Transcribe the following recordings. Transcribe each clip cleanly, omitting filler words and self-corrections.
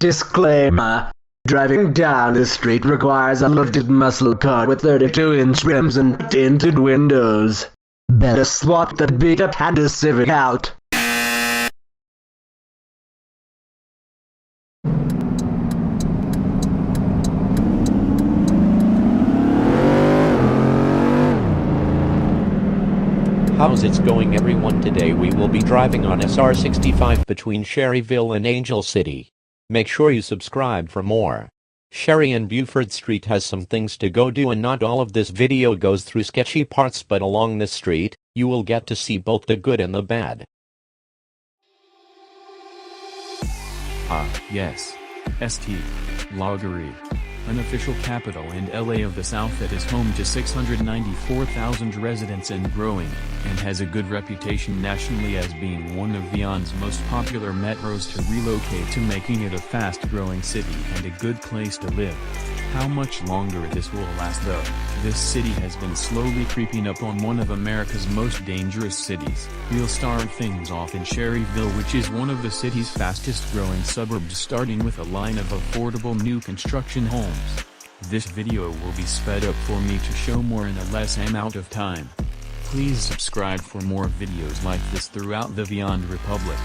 Disclaimer. Driving down this street requires a lifted muscle car with 32-inch rims and tinted windows. Better swap the beat-up Honda Civic out. How's it going, everyone? Today we will be driving on SR65 between Sherryville and Angel City. Make sure you subscribe for more. Sherry and Buford Street has some things to go do, and not all of this video goes through sketchy parts, but along this street, you will get to see both the good and the bad. Yes. St. Laghari, unofficial capital and LA of the South that is home to 694,000 residents and growing, and has a good reputation nationally as being one of Vyand's most popular metros to relocate to, making it a fast-growing city and a good place to live. How much longer this will last though? This city has been slowly creeping up on one of America's most dangerous cities. We'll start things off in Sherryville, which is one of the city's fastest-growing suburbs, starting with a line of affordable new construction homes. This video will be sped up for me to show more in a less amount of time. Please subscribe for more videos like this throughout the Vyand Republic.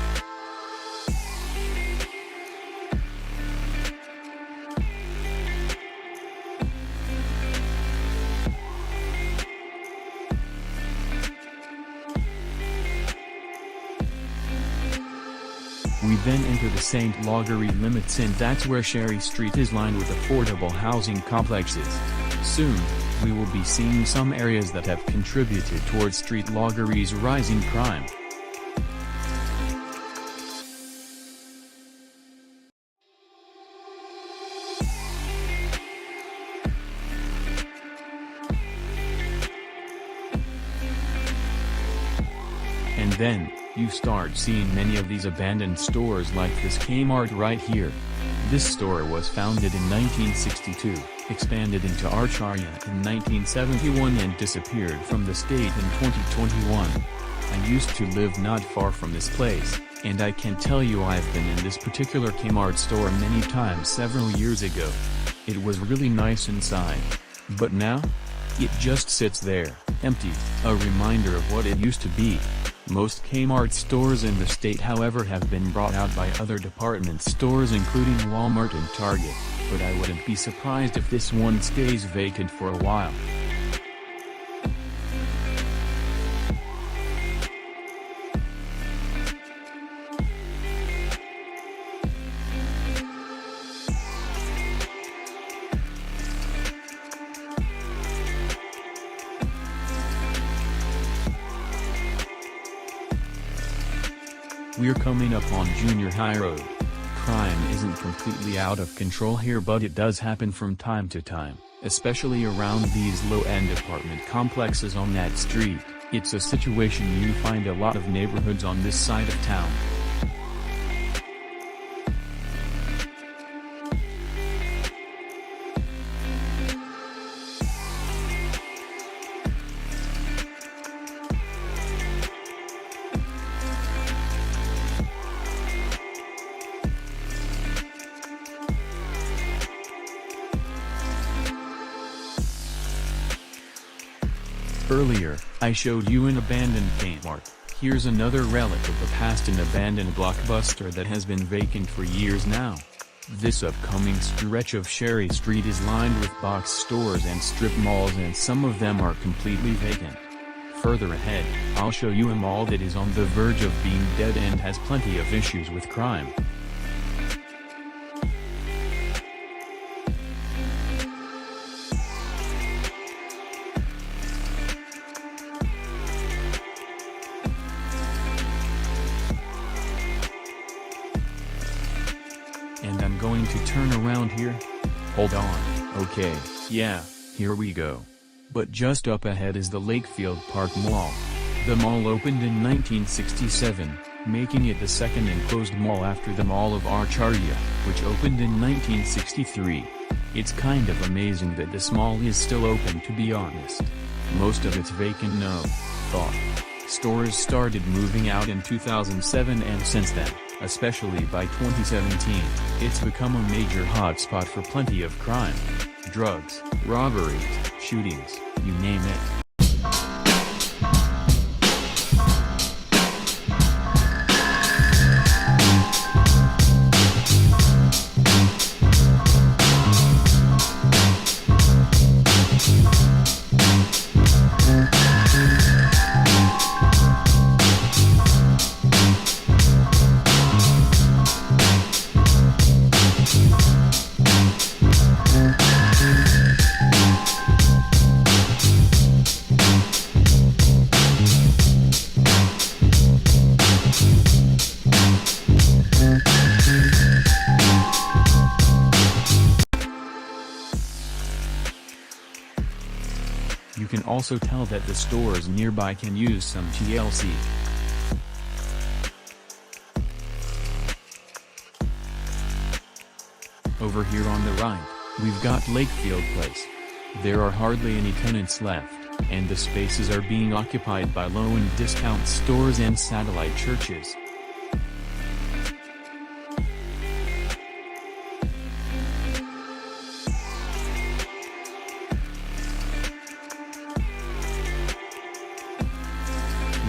We then enter the St. Laghari limits, and that's where Sherry Street is lined with affordable housing complexes. Soon, we will be seeing some areas that have contributed towards St. Laghari's rising crime. And then, you start seeing many of these abandoned stores like this Kmart right here. This store was founded in 1962, expanded into Acharya in 1971 and disappeared from the state in 2021. I used to live not far from this place, and I can tell you I've been in this particular Kmart store many times several years ago. It was really nice inside. But now? It just sits there, empty, a reminder of what it used to be. Most Kmart stores in the state, however, have been brought out by other department stores including Walmart and Target, but I wouldn't be surprised if this one stays vacant for a while. We're coming up on Junior High Road. Crime isn't completely out of control here, but it does happen from time to time, especially around these low-end apartment complexes on that street. It's a situation you find a lot of neighborhoods on this side of town. Earlier, I showed you an abandoned Kmart. Here's another relic of the past, an abandoned Blockbuster that has been vacant for years now. This upcoming stretch of Sherry Street is lined with box stores and strip malls, and some of them are completely vacant. Further ahead, I'll show you a mall that is on the verge of being dead and has plenty of issues with crime. And I'm going to turn around here. Hold on. Okay, yeah, here we go. But just up ahead is the Lakefield Park Mall. The mall opened in 1967, making it the second enclosed mall after the Mall of Acharya, which opened in 1963. It's kind of amazing that this mall is still open, to be honest. Most of it's vacant, no thought. Stores started moving out in 2007, and since then, especially by 2017, it's become a major hotspot for plenty of crime. Drugs, robberies, shootings, you name it. You can also tell that the stores nearby can use some TLC. Over here on the right, we've got Lakefield Place. There are hardly any tenants left, and the spaces are being occupied by low-end discount stores and satellite churches.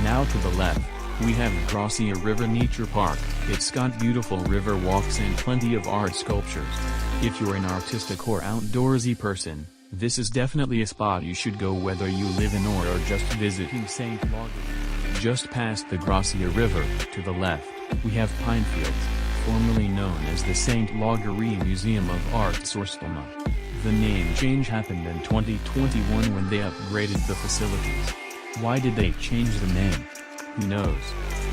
Now to the left, we have Gracia River Nature Park. It's got beautiful river walks and plenty of art sculptures. If you're an artistic or outdoorsy person, this is definitely a spot you should go whether you live in or are just visiting St. Laghari. Just past the Gracia River, to the left, we have Pinefields, formerly known as the St. Laghari Museum of Art Sorspalma. The name change happened in 2021 when they upgraded the facilities. Why did they change the name? Who knows?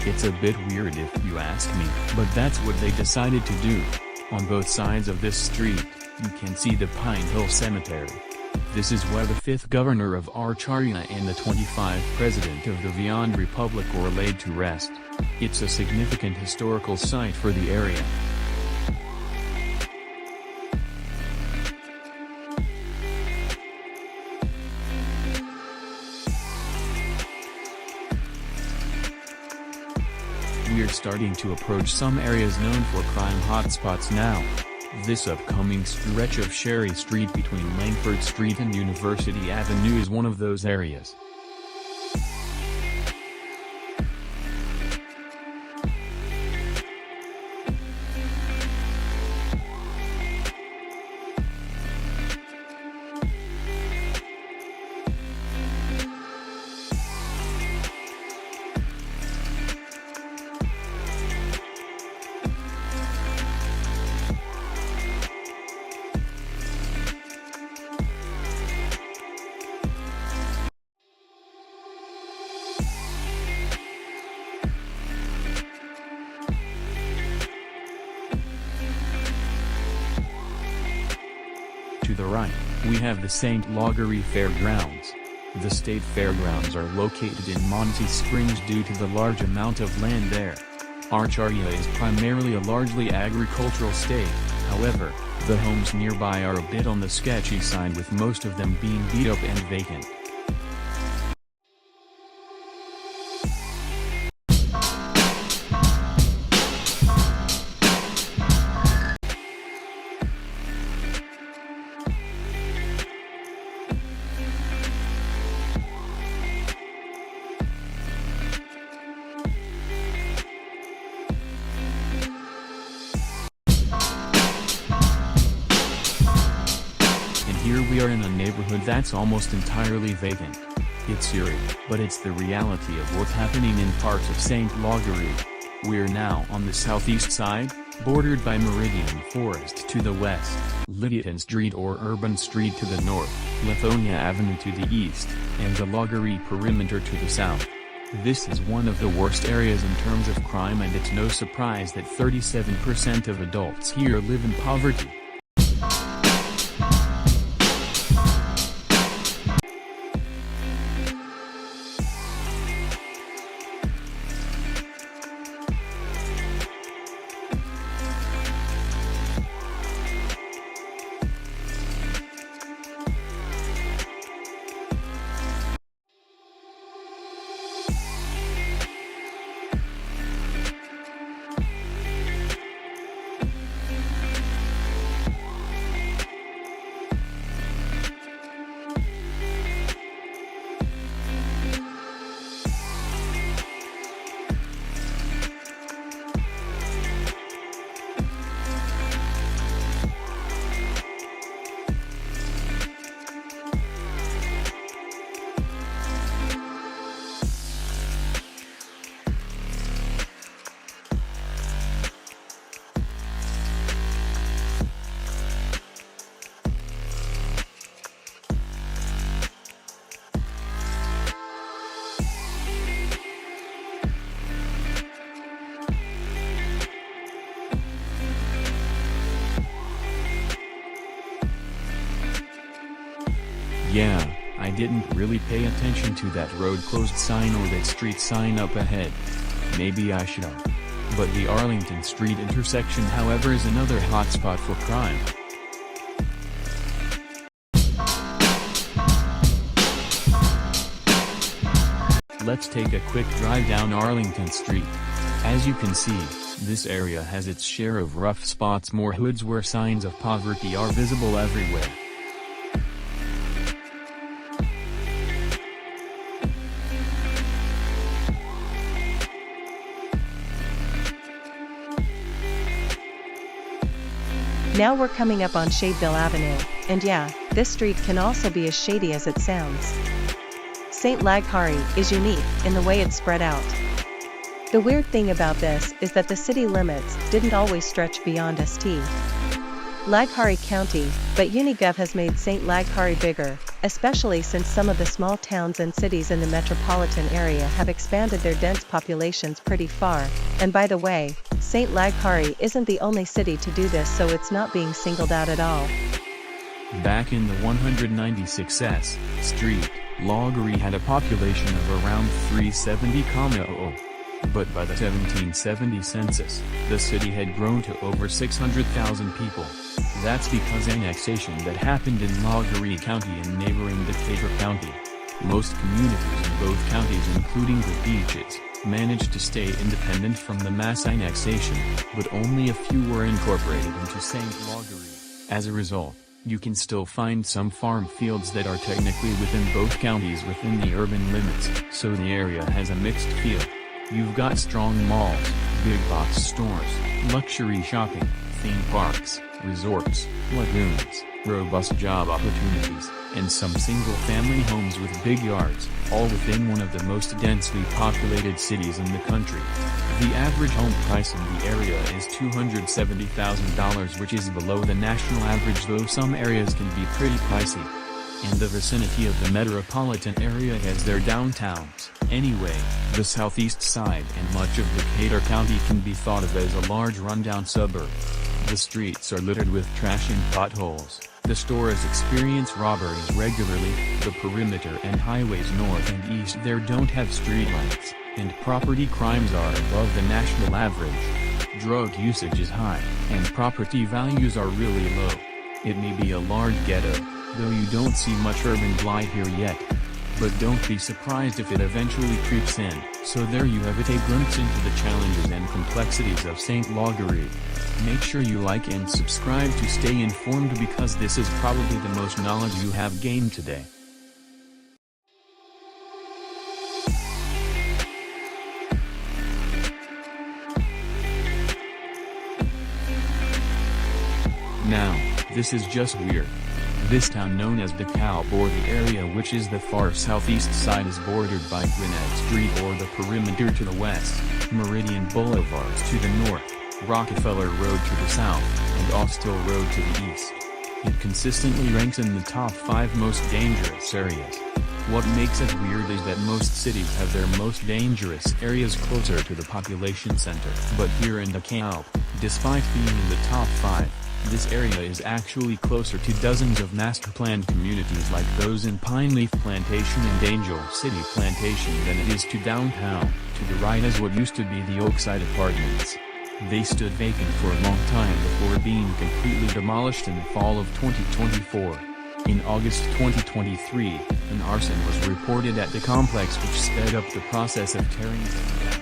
It's a bit weird if you ask me, but that's what they decided to do. On both sides of this street, you can see the Pine Hill Cemetery. This is where the 5th governor of Acharya and the 25th president of the Vyand Republic were laid to rest. It's a significant historical site for the area. We're starting to approach some areas known for crime hotspots now. This upcoming stretch of Sherry Street between Langford Street and University Avenue is one of those areas. To the right, we have the St. Laghari Fairgrounds. The state fairgrounds are located in Monty Springs due to the large amount of land there. Acharya is primarily a largely agricultural state, however, the homes nearby are a bit on the sketchy side, with most of them being beat up and vacant. Here we are in a neighborhood that's almost entirely vacant. It's eerie, but it's the reality of what's happening in parts of St. Laghari. We're now on the southeast side, bordered by Meridian Forest to the west, Lytton Street or Urban Street to the north, Lithonia Avenue to the east, and the Laghari perimeter to the south. This is one of the worst areas in terms of crime, and it's no surprise that 37% of adults here live in poverty. Yeah, I didn't really pay attention to that road closed sign or that street sign up ahead. Maybe I should have. But the Arlington Street intersection, however, is another hotspot for crime. Let's take a quick drive down Arlington Street. As you can see, this area has its share of rough spots, more hoods where signs of poverty are visible everywhere. Now we're coming up on Shadeville Avenue, and yeah, this street can also be as shady as it sounds. St. Laghari is unique in the way it's spread out. The weird thing about this is that the city limits didn't always stretch beyond St. Laghari County, but UniGov has made St. Laghari bigger, especially since some of the small towns and cities in the metropolitan area have expanded their dense populations pretty far, and by the way, St. Laghari isn't the only city to do this, so it's not being singled out at all. Back in the 196th Street, Laghari had a population of around 370,000. But by the 1770 census, the city had grown to over 600,000 people. That's because annexation that happened in Laghari County and neighboring Decatur County. Most communities in both counties, including the beaches, managed to stay independent from the mass annexation, but only a few were incorporated into St. Laghari. As a result, you can still find some farm fields that are technically within both counties within the urban limits, so the area has a mixed feel. You've got strong malls, big box stores, luxury shopping, theme parks, resorts, lagoons, robust job opportunities, and some single-family homes with big yards, all within one of the most densely populated cities in the country. The average home price in the area is $270,000, which is below the national average, though some areas can be pretty pricey. And the vicinity of the metropolitan area has their downtowns. Anyway, the southeast side and much of Decatur County can be thought of as a large rundown suburb. The streets are littered with trash and potholes. The stores experience robberies regularly. The perimeter and highways north and east there don't have streetlights, and property crimes are above the national average. Drug usage is high, and property values are really low. It may be a large ghetto, though you don't see much urban blight here yet. But don't be surprised if it eventually creeps in. So there you have it, a glimpse into the challenges and complexities of St. Laghari. Make sure you like and subscribe to stay informed, because this is probably the most knowledge you have gained today. Now, this is just weird. This town, known as DeKalb, or the area which is the far southeast side, is bordered by Gwinnett Street, or the perimeter, to the west, Meridian Boulevards to the north, Rockefeller Road to the south, and Austell Road to the east. It consistently ranks in the top 5 most dangerous areas. What makes it weird is that most cities have their most dangerous areas closer to the population center. But here in DeKalb, despite being in the top 5, this area is actually closer to dozens of master-planned communities like those in Pineleaf Plantation and Angel City Plantation than it is to downtown. To the right is what used to be the Oakside Apartments. They stood vacant for a long time before being completely demolished in the fall of 2024. In August 2023, an arson was reported at the complex, which sped up the process of tearing them down.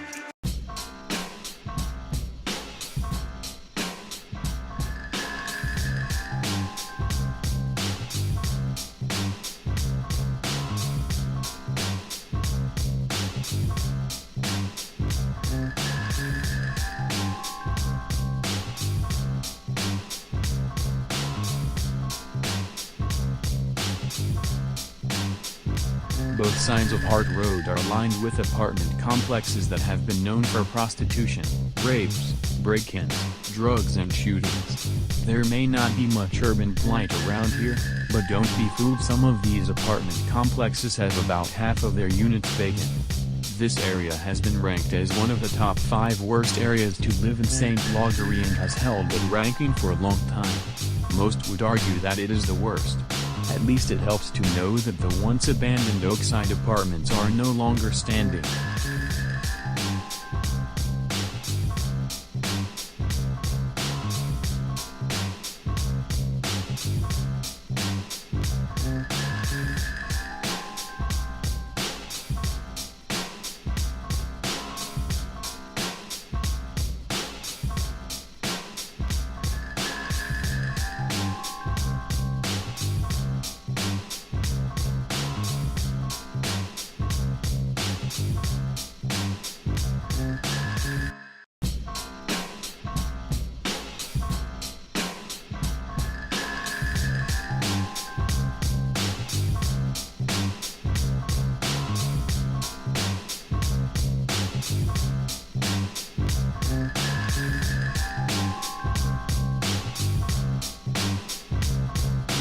Both sides of Hart Road are lined with apartment complexes that have been known for prostitution, rapes, break-ins, drugs and shootings. There may not be much urban blight around here, but don't be fooled, some of these apartment complexes have about half of their units vacant. This area has been ranked as one of the top 5 worst areas to live in St. Laghari and has held that ranking for a long time. Most would argue that it is the worst. At least it helps to know that the once abandoned Oakside apartments are no longer standing.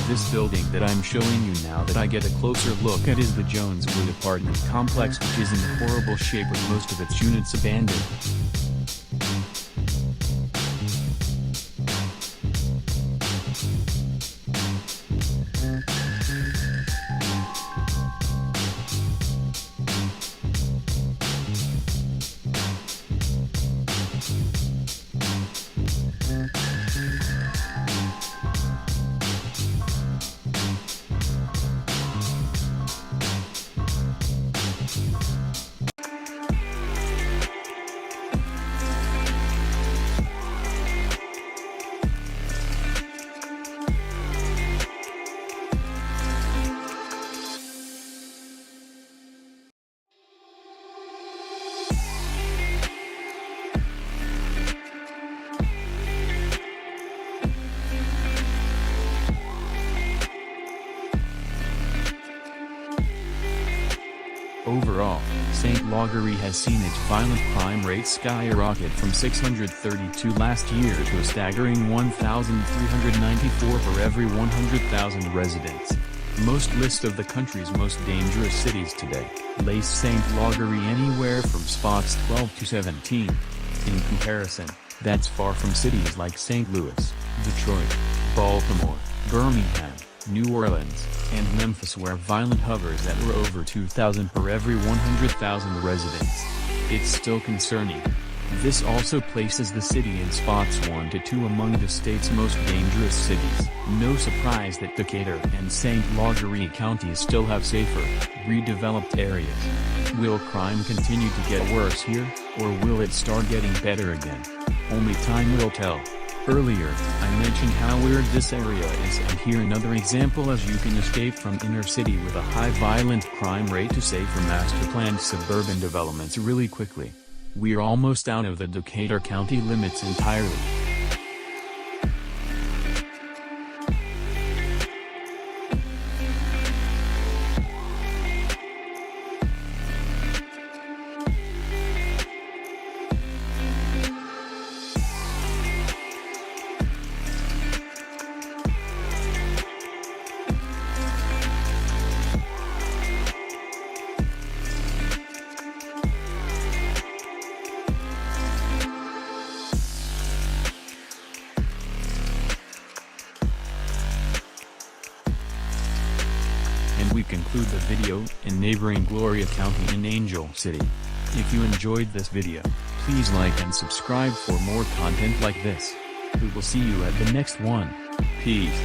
This building that I'm showing you now that I get a closer look at is the Joneswood apartment complex, which is in horrible shape with most of its units abandoned. Overall, St. Laghari has seen its violent crime rate skyrocket from 632 last year to a staggering 1,394 for every 100,000 residents. Most list of the country's most dangerous cities today place St. Laghari anywhere from spots 12 to 17. In comparison, that's far from cities like St. Louis, Detroit, Baltimore, Birmingham, New Orleans, and Memphis, where violence hovers at over 2,000 per every 100,000 residents. It's still concerning. This also places the city in spots 1 to 2 among the state's most dangerous cities. No surprise that Decatur and St. Laghari counties still have safer, redeveloped areas. Will crime continue to get worse here, or will it start getting better again? Only time will tell. Earlier, I mentioned how weird this area is, and here another example as you can escape from inner city with a high violent crime rate to safer master-planned suburban developments really quickly. We're almost out of the Decatur County limits entirely. And we conclude the video in neighboring Gloria County in Angel City. If you enjoyed this video, please like and subscribe for more content like this. We will see you at the next one. Peace.